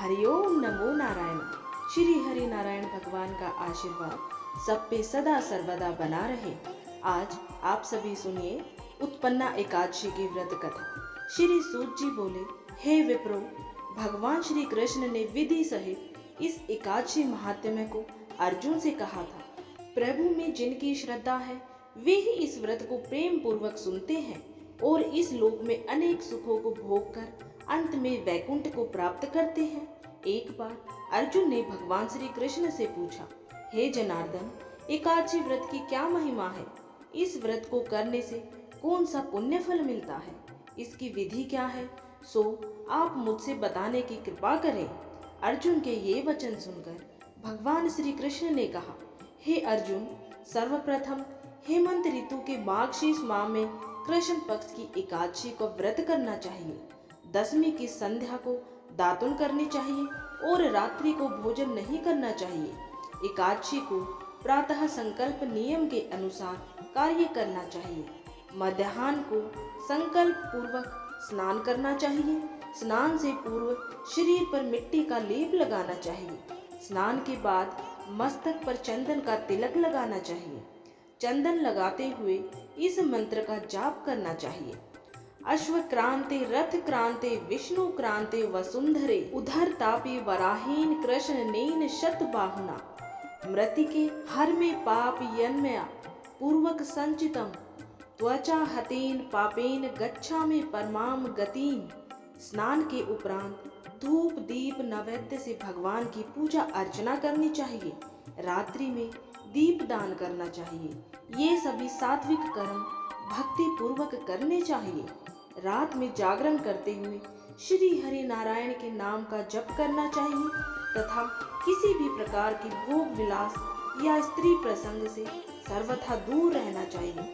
हरिओम नमो नारायण। श्री हरि नारायण भगवान का आशीर्वाद सब पे सदा सर्वदा बना रहे। आज आप सभी सुनिए उत्पन्ना एकादशी की व्रत कथा। श्री सूत जी बोले, हे विप्रो, भगवान श्री कृष्ण ने विधि सहित इस एकादशी महात्म्य को अर्जुन से कहा था। प्रभु में जिनकी श्रद्धा है वे ही इस व्रत को प्रेम पूर्वक सुनते हैं और इस लोक में अनेक सुखों को भोग कर अंत में वैकुंठ को प्राप्त करते हैं। एक बार अर्जुन ने भगवान श्री कृष्ण से पूछा, हे जनार्दन, एकादशी व्रत की क्या महिमा है? इस व्रत को करने से कौन सा पुण्य फल मिलता है? इसकी विधि क्या है? सो आप मुझसे बताने की कृपा करें। अर्जुन के ये वचन सुनकर भगवान श्री कृष्ण ने कहा, हे अर्जुन, सर्वप्रथम हेमंत ऋतु के माघशीर्ष माह में कृष्ण पक्ष की एकादशी को व्रत करना चाहिए। दशमी की संध्या को दातुन करनी चाहिए और रात्रि को भोजन नहीं करना चाहिए। एकादशी को प्रातः संकल्प नियम के अनुसार कार्य करना चाहिए। मध्याह्न को संकल्प पूर्वक स्नान करना चाहिए। स्नान से पूर्व शरीर पर मिट्टी का लेप लगाना चाहिए। स्नान के बाद मस्तक पर चंदन का तिलक लगाना चाहिए। चंदन लगाते हुए इस मंत्र का जाप करना चाहिए। अश्व क्रांते रथ क्रांते विष्णु क्रांते वसुंधरे उधर तापी वराहीन कृष्ण नेन शत बाहुना मृतिके हर में पाप यन्मया पूर्वक संचितम त्वचा हतेन पापेन गच्छामि परमाम गतिम। स्नान के उपरांत धूप दीप नैवेद्य से भगवान की पूजा अर्चना करनी चाहिए। रात्रि में दीप दान करना चाहिए। ये सभी सात्विक कर्म भक्ति पूर्वक करने चाहिए। रात में जागरण करते हुए श्री हरि नारायण के नाम का जप करना चाहिए तथा किसी भी प्रकार की भोग विलास या स्त्री प्रसंग से सर्वथा दूर रहना चाहिए।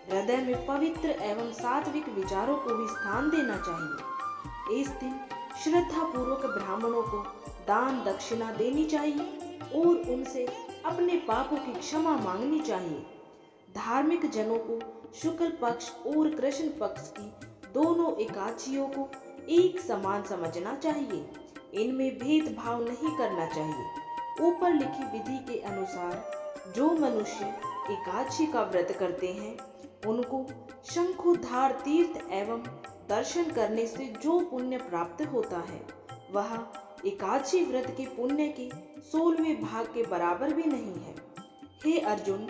हृदय में पवित्र एवं सात्विक विचारों को भी स्थान देना चाहिए। इस दिन श्रद्धा पूर्वक ब्राह्मणों को दान दक्षिणा देनी चाहिए और उनसे अपने पापों की क्षमा मांगनी चाहिए। धार्मिक जनों को शुक्ल पक्ष और कृष्ण पक्ष की दोनों एकादशियों को एक समान समझना चाहिए। इनमें भेदभाव नहीं करना चाहिए। ऊपर लिखी विधि के अनुसार जो मनुष्य एकादशी का व्रत करते हैं उनको शंखुधार तीर्थ एवं दर्शन करने से जो पुण्य प्राप्त होता है वह एकादशी व्रत के पुण्य के 16वें भाग के बराबर भी नहीं है। हे अर्जुन,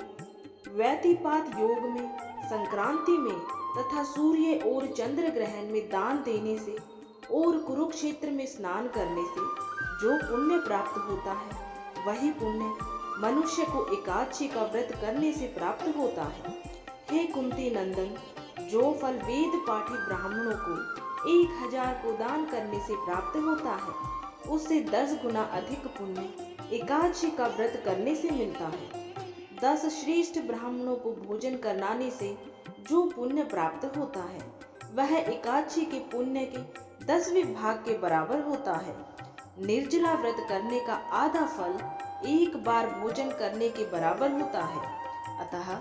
व्यतिपात योग में, संक्रांति में तथा सूर्य और चंद्र ग्रहण में दान देने से और कुरुक्षेत्र में स्नान करने से जो पुण्य प्राप्त होता है वही पुण्य मनुष्य को एकादशी का व्रत करने से प्राप्त होता है। हे कुंती नंदन, जो फल वेद पाठी ब्राह्मणों को 1000 को दान करने से प्राप्त होता है उससे 10 गुना अधिक पुण्य एकादशी का व्रत करने से मिलता है। 10 श्रेष्ठ ब्राह्मणों को भोजन कराने से जो पुण्य प्राप्त होता है वह एकादशी के पुण्य के 10वें भाग के बराबर होता है। निर्जला व्रत करने का आधा फल एक बार भोजन करने के बराबर होता है। अतः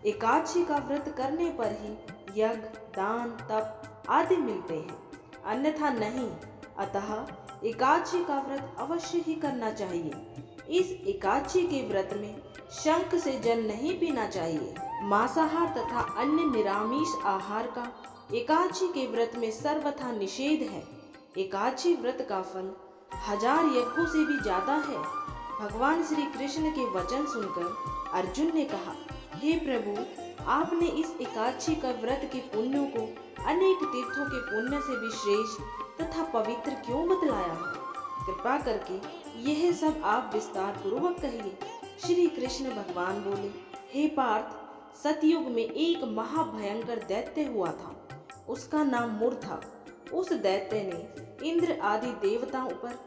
एकादशी का व्रत करने पर ही यज्ञ, दान, तप आदि मिलते हैं, अन्यथा नहीं। अतः एकादशी का व्रत अवश्य ही करना चाहिए। इस एकादशी के व्रत में शंख से जल नहीं पीना चाहिए। मांसाहार तथा अन्य निरामिष आहार का एकादशी के व्रत में सर्वथा निषेध है। एकादशी व्रत का फल 1000 यज्ञों से भी ज्यादा है। भगवान श्री कृष्ण के वचन सुनकर अर्जुन ने कहा, हे प्रभु, आपने इस एकादशी का व्रत के पुण्यों को अनेक तीर्थों के पुण्य से भी श्रेष्ठ तथा पवित्र क्यों बतलाया है? कृपा करके यह सब आप विस्तार पूर्वक कहिए। श्री कृष्ण भगवान बोले, हे पार्थ, सतयुग में एक महाभयंकर दैत्य हुआ था। उसका नाम मुर था। उस दैत्य ने इंद्र आदि देवताओं पर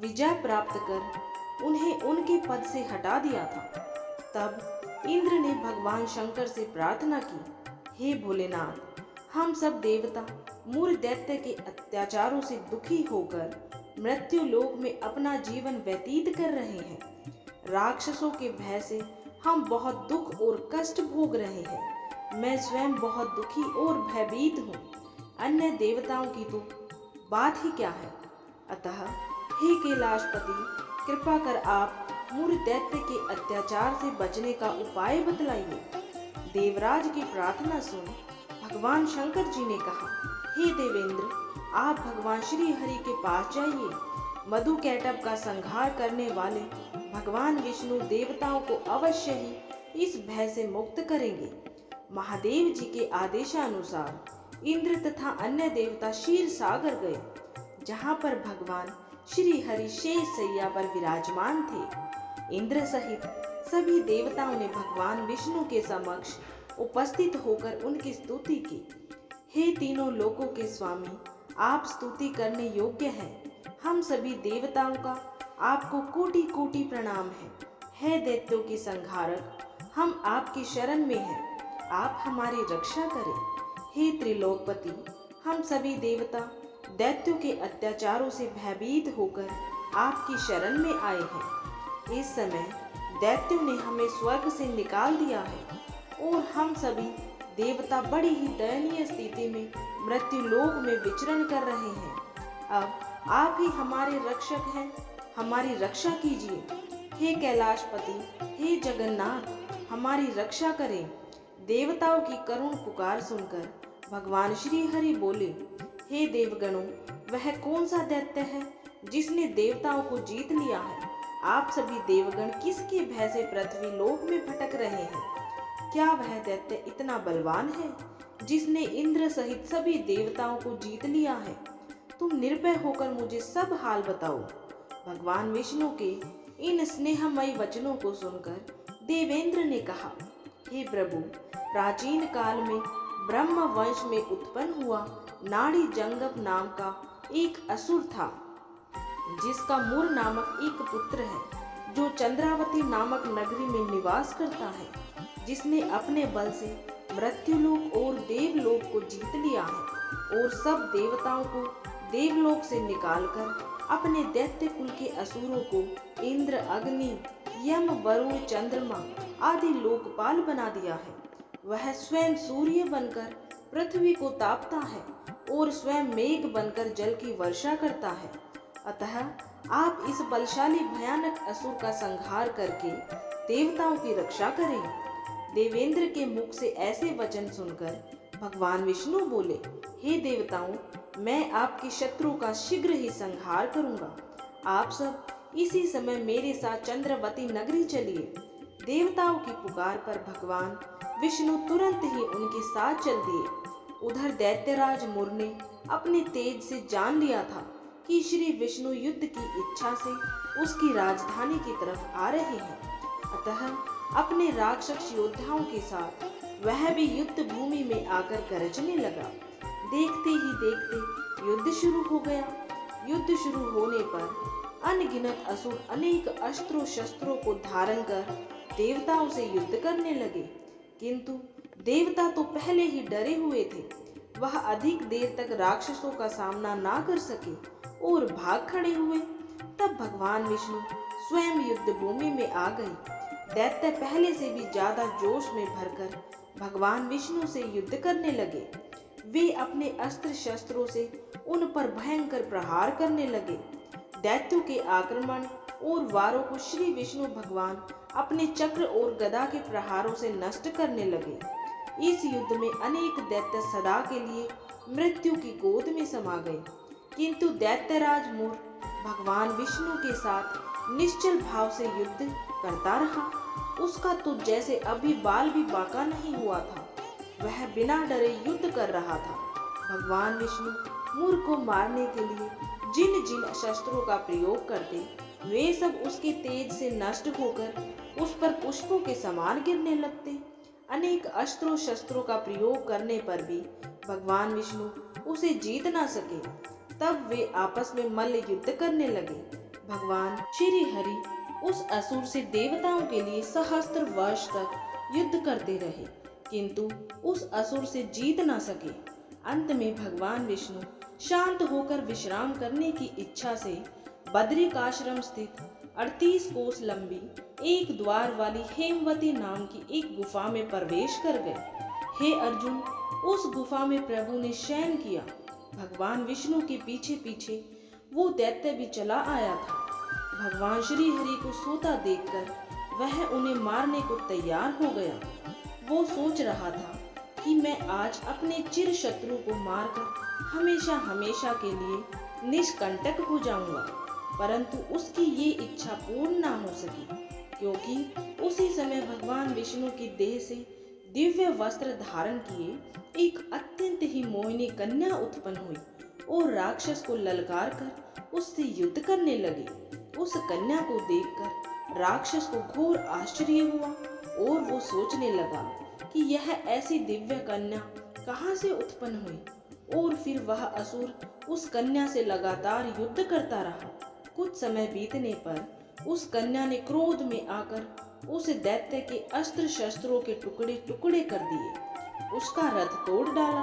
विजय प्राप्त कर उन्हें उनके पद से हटा दिया था। तब इंद्र ने भगवान शंकर से प्रार्थना की, हे भोलेनाथ, हम सब देवता मुर दैत्य के अत्याचारों से दुखी होकर मृत्यु लोक में अपना जीवन व्यतीत कर रहे हैं। राक्षसों के भय से हम बहुत दुख और कष्ट भोग रहे हैं। मैं स्वयं बहुत दुखी और भयभीत हूँ। अन्य देवताओं की तो बात ही क्या है। अतः हे कैलाशपति, कृपा कर आप मूर दैत्य के अत्याचार से बचने का उपाय बतलाइए। देवराज की प्रार्थना सुन भगवान शंकर जी ने कहा, हे देवेंद्र, आप भगवान श्री हरि के पास जाइए। मधु कैटभ का संहार करने वाले भगवान विष्णु देवताओं को अवश्य ही इस भय से मुक्त करेंगे। महादेव जी के आदेशानुसार इंद्र तथा अन्य देवता क्षीर सागर गए, जहाँ पर भगवान श्री हरि शेष सैया पर विराजमान थे। इंद्र सहित सभी देवताओं ने भगवान विष्णु के समक्ष उपस्थित होकर उनकी स्तुति की। हे तीनों लोकों के स्वामी, आप स्तुति करने योग्य हैं। हम सभी देवताओं का आपको कोटि कोटि प्रणाम है। हे दैत्यों की संहारक, हम आपकी शरण में हैं, आप हमारी रक्षा करें। हे त्रिलोकपति, हम सभी देवता दैत्यों के अत्याचारों से भयभीत होकर आपकी शरण में आए हैं। इस समय दैत्यों ने हमें स्वर्ग से निकाल दिया है और हम सभी देवता बड़ी ही दयनीय स्थिति में मृत्यु लोक में विचरण कर रहे हैं। अब आप ही हमारे रक्षक हैं, हमारी रक्षा कीजिए। हे कैलाशपति, हे जगन्नाथ, हमारी रक्षा करें। देवताओं की करुण पुकार सुनकर भगवान श्री हरि बोले, हे देवगणों, वह कौन सा दैत्य है जिसने देवताओं को जीत लिया है? आप सभी देवगण किसके भय से पृथ्वी लोक में भटक रहे हैं? क्या वह दैत्य इतना बलवान है जिसने इंद्र सहित सभी देवताओं को जीत लिया है? तुम निर्भय होकर मुझे सब हाल बताओ। भगवान विष्णु के इन स्नेहमयी वचनों को सुनकर देवेंद्र ने कहा, हे प्रभु, प्राचीन काल में ब्रह्म वंश में उत्पन्न हुआ नाड़ी जंगम नाम का एक असुर था, जिसका मूर नामक एक पुत्र है, जो चंद्रावती नामक नगरी में निवास करता है, जिसने अपने बल से मृत्युलोक और देवलोक को जीत लिया है और सब देवताओं को देवलोक से निकालकर अपने दैत्य कुल के असुरों को इंद्र, अग्नि, यम, वरुण, चंद्रमा आदि लोकपाल बना दिया है। वह स्वयं सूर्य बनकर पृथ्वी को तापता है और स्वयं मेघ बनकर जल की वर्षा करता है। अतः आप इस बलशाली भयानक असुर का संहार करके देवताओं की रक्षा करें। देवेंद्र के मुख से ऐसे वचन सुनकर भगवान विष्णु बोले, हे देवताओं, मैं आपके शत्रु का शीघ्र ही संहार करूंगा। आप सब इसी समय मेरे साथ चंद्रवती नगरी चलिए। देवताओं की पुकार पर भगवान विष्णु तुरंत ही उनके साथ चल दिए। उधर दैत्यराज मूर ने अपने तेज से जान लिया था कि श्री विष्णु युद्ध की इच्छा से उसकी राजधानी की तरफ आ रहे हैं। अतः अपने राक्षस योद्धाओं के साथ वह भी युद्ध भूमि में आकर गरजने लगा। देखते ही देखते युद्ध शुरू हो गया। युद्ध शुरू होने पर अनगिनत असुर अनेक अस्त्रों शस्त्रों को धारण कर देवताओं से युद्ध करने लगे, किंतु देवता तो पहले ही डरे हुए थे। वह अधिक देर तक राक्षसों का सामना ना कर सके और भाग खड़े हुए। तब भगवान विष्णु स्वयं युद्ध भूमि में आ गए। दैत्य पहले से भी ज्यादा जोश में भरकर भगवान विष्णु से युद्ध करने लगे। वे अपने अस्त्र शस्त्रों से उन पर भयंकर प्रहार करने लगे। दैत्यों के आक्रमण और वारों को श्री विष्णु भगवान अपने चक्र और गदा के प्रहारों से नष्ट करने लगे। इस युद्ध में अनेक दैत्य सदा के लिए मृत्यु की गोद में समा गए, किंतु दैत्यराज मूर भगवान विष्णु के साथ निश्चल भाव से युद्ध करता रहा। उसका तो जैसे अभी बाल भी बांका नहीं हुआ था। वह बिना डरे युद्ध कर रहा था। भगवान विष्णु मूर को मारने के लिए जिन जिन शस्त्रों का प्रयोग करते, वे सब उसके तेज से नष्ट होकर उस पर पुष्पों के समान गिरने लगते। अनेक अस्त्रों शस्त्रों का प्रयोग करने पर भी भगवान विष्णु उसे जीत ना सके। तब वे आपस में मल्ल युद्ध करने लगे। भगवान श्री हरि उस असुर से देवताओं के लिए सहस्त्र वर्ष तक युद्ध करते रहे, किंतु उस असुर से जीत ना सके। अंत में भगवान विष्णु शांत होकर विश्राम करने की इच्छा से बद्रिकाश्रम स्थित 38 कोस लंबी एक द्वार वाली हेमवती नाम की एक गुफा में प्रवेश कर गए। हे अर्जुन, उस गुफा में प्रभु ने शयन किया। भगवान विष्णु के पीछे पीछे वो दैत्य भी चला आया था। भगवान श्री हरि को सोता देखकर वह उन्हें मारने को तैयार हो गया। वो सोच रहा था कि मैं आज अपने चिर शत्रु को मारकर हमेशा हमेशा के लिए निष्कंटक हो जाऊंगा, परंतु उसकी ये इच्छा पूर्ण ना हो सकी, क्योंकि उसी समय भगवान विष्णु की देह से दिव्य वस्त्र धारण किए एक अत्यंत ही मोहिनी कन्या उत्पन्न हुई और राक्षस को ललकार कर उससे युद्ध करने लगी। उस कन्या को देखकर राक्षस को घोर आश्चर्य हुआ और वो सोचने लगा कि यह ऐसी दिव्य कन्या कहाँ से उत्पन्न हुई, और फिर वह असुर उस कन्या से लगातार युद्ध करता रहा। कुछ समय बीतने पर उस कन्या ने क्रोध में आकर उस दैत्य के अस्त्र शस्त्रों के टुकड़े टुकड़े कर दिए, उसका रथ तोड़ डाला।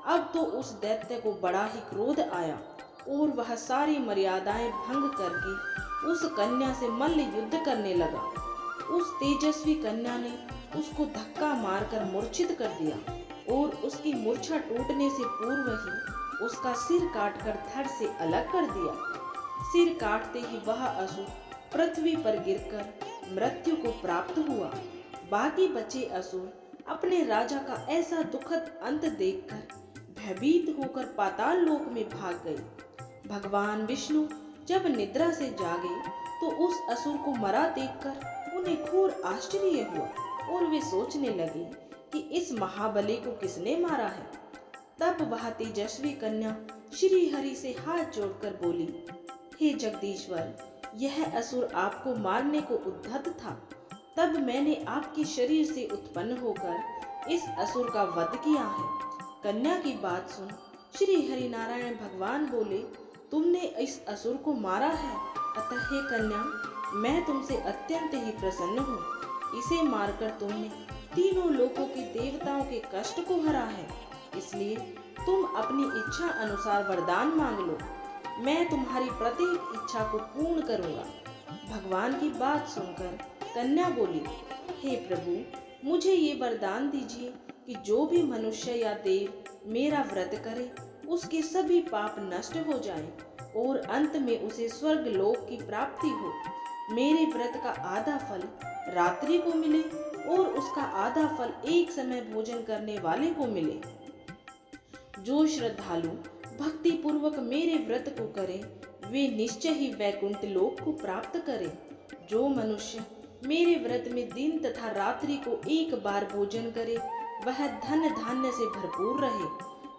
अब तो उस दैत्य को बड़ा ही क्रोध आया और वह सारी मर्यादाएं भंग करके उस कन्या से मल्ल युद्ध करने लगा। उस तेजस्वी कन्या ने उसको धक्का मारकर मूर्छित कर दिया और उसकी मूर्छा टूटने से पूर्व ही उसका सिर काटकर धड़ से अलग कर दिया। सिर काटते ही वह असुर पृथ्वी पर गिरकर मृत्यु को प्राप्त हुआ। बाकी बचे असुर अपने राजा का ऐसा दुखद अंत देखकर भयभीत होकर पाताल लोक में भाग गए। भगवान विष्णु जब निद्रा से जागे तो उस असुर को मरा देखकर उन्हें घोर आश्चर्य हुआ और वे सोचने लगे कि इस महाबली को किसने मारा है। तब वह तेजस्वी कन्या श्री हरि से हाथ जोड़कर बोली, हे जगदीश्वर, यह असुर आपको मारने को उद्धत था। तब मैंने आपके शरीर से उत्पन्न होकर इस असुर का वध किया है। कन्या की बात सुन श्री हरि नारायण भगवान बोले, तुमने इस असुर को मारा है, अतः हे कन्या, मैं तुमसे अत्यंत ही प्रसन्न हूँ। इसे मारकर तुमने तीनों लोकों के देवताओं के कष्ट को हरा है, इसलिए तुम अपनी इच्छा अनुसार वरदान मांग लो। मैं तुम्हारी प्रत्येक इच्छा को पूर्ण करूंगा। भगवान की बात सुनकर कन्या बोली, हे प्रभु, मुझे ये वरदान दीजिए कि जो भी मनुष्य या देव मेरा व्रत करे उसके सभी पाप नष्ट हो जाएं और अंत में उसे स्वर्ग लोक की प्राप्ति हो। मेरे व्रत का आधा फल रात्रि को मिले और उसका आधा फल एक समय भोजन करने वाले को मिले। जो श्रद्धालु भक्ति पूर्वक मेरे व्रत को करें वे निश्चय ही वैकुंठ लोक को प्राप्त करें। जो मनुष्य मेरे व्रत में दिन तथा रात्रि को एक बार भोजन करे वह धन धान्य से भरपूर रहे।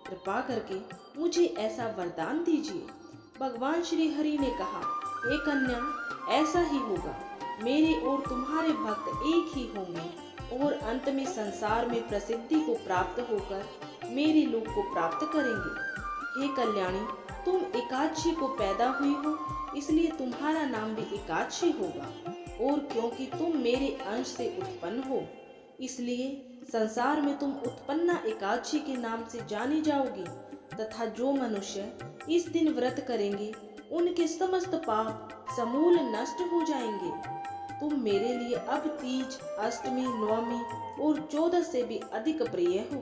कृपा करके मुझे ऐसा वरदान दीजिए। भगवान श्री हरि ने कहा, हे कन्या, ऐसा ही होगा। मेरे और तुम्हारे भक्त एक ही होंगे और अंत में संसार में प्रसिद्धि को प्राप्त होकर मेरे लोक को प्राप्त करेंगे। हे कल्याणी, तुम एकादशी को पैदा हुई हो, इसलिए तुम्हारा नाम भी एकादशी होगा, और क्योंकि तुम मेरे अंश से उत्पन्न हो इसलिए संसार में तुम उत्पन्ना एकादशी के नाम से जानी जाओगी। तथा जो मनुष्य इस दिन व्रत करेंगे उनके समस्त पाप समूल नष्ट हो जाएंगे। तुम मेरे लिए अब तीज, अष्टमी, नवमी और 14 से भी अधिक प्रिय हो।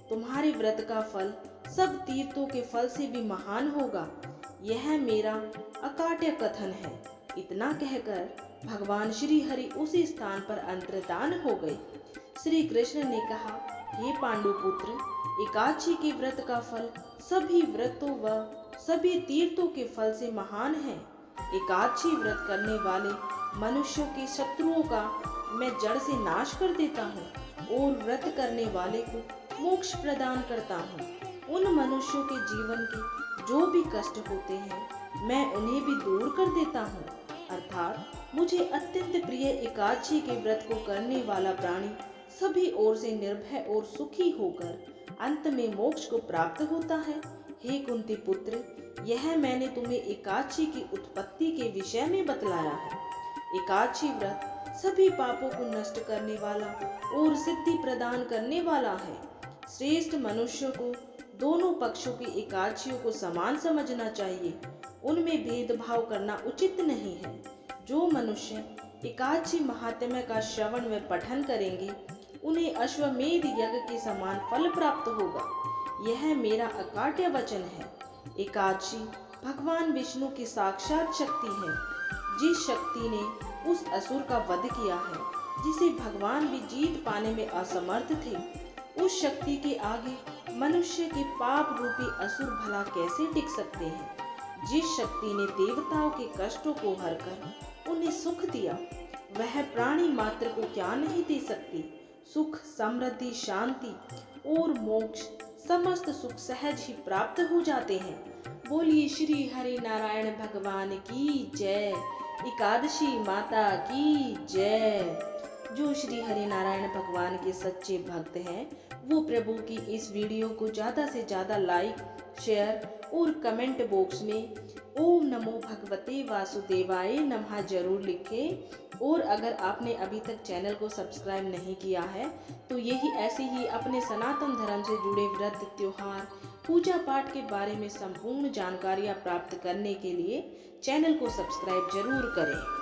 तुम्हारे व्रत का फल सब तीर्थों के फल से भी महान होगा। यह मेरा अकाट्य कथन है। इतना कहकर भगवान श्री हरि उसी स्थान पर अंतर्धान हो गए। श्री कृष्ण ने कहा, हे पांडुपुत्र, एकादशी के व्रत का फल सभी व्रतों व सभी तीर्थों के फल से महान है। एकादशी व्रत करने वाले मनुष्यों के शत्रुओं का मैं जड़ से नाश कर देता हूँ और व्रत करने वाले को मोक्ष प्रदान करता हूँ। उन मनुष्यों के जीवन के जो भी कष्ट होते हैं मैं उन्हें भी दूर कर देता हूँ। अर्थात मुझे अत्यंत प्रिय एकादशी के व्रत को करने वाला प्राणी सभी ओर से निर्भय और सुखी होकर अंत में मोक्ष को प्राप्त होता है। हे कुंती पुत्र, यह मैंने तुम्हें एकादशी की उत्पत्ति के विषय में बतलाया है। एकादशी व्रत सभी पापों को नष्ट करने वाला और सिद्धि प्रदान करने वाला है। श्रेष्ठ मनुष्य को दोनों पक्षों की एकादशियों को समान समझना चाहिए, उनमें भेदभाव करना उचित नहीं है। जो मनुष्य एकादशी महात्म्य का श्रवण व पठन करेंगे उन्हें अश्वमेध यज्ञ के समान फल प्राप्त होगा। यह मेरा अकाट्य वचन है। एकादशी भगवान विष्णु की साक्षात शक्ति है, जिस शक्ति ने उस असुर का वध किया है जिसे भगवान भी जीत पाने में असमर्थ थे। उस शक्ति के आगे मनुष्य के पाप रूपी असुर भला कैसे टिक सकते हैं। जिस शक्ति ने देवताओं के कष्टों को हरकर उन्हें सुख दिया, वह प्राणी मात्र को क्या नहीं दे सकती। सुख, समृद्धि, शांति और मोक्ष, समस्त सुख सहज ही प्राप्त हो जाते हैं। बोलिए श्री हरि नारायण भगवान की जय। एकादशी माता की जय। जो श्री हरि नारायण भगवान के सच्चे भक्त हैं, वो प्रभु की इस वीडियो को ज़्यादा से ज़्यादा लाइक, शेयर और कमेंट बॉक्स में ओम नमो भगवते वासुदेवाय नमः जरूर लिखें। और अगर आपने अभी तक चैनल को सब्सक्राइब नहीं किया है तो यही ऐसे ही अपने सनातन धर्म से जुड़े व्रत, त्योहार, पूजा पाठ के बारे में संपूर्ण जानकारियाँ प्राप्त करने के लिए चैनल को सब्सक्राइब जरूर करें।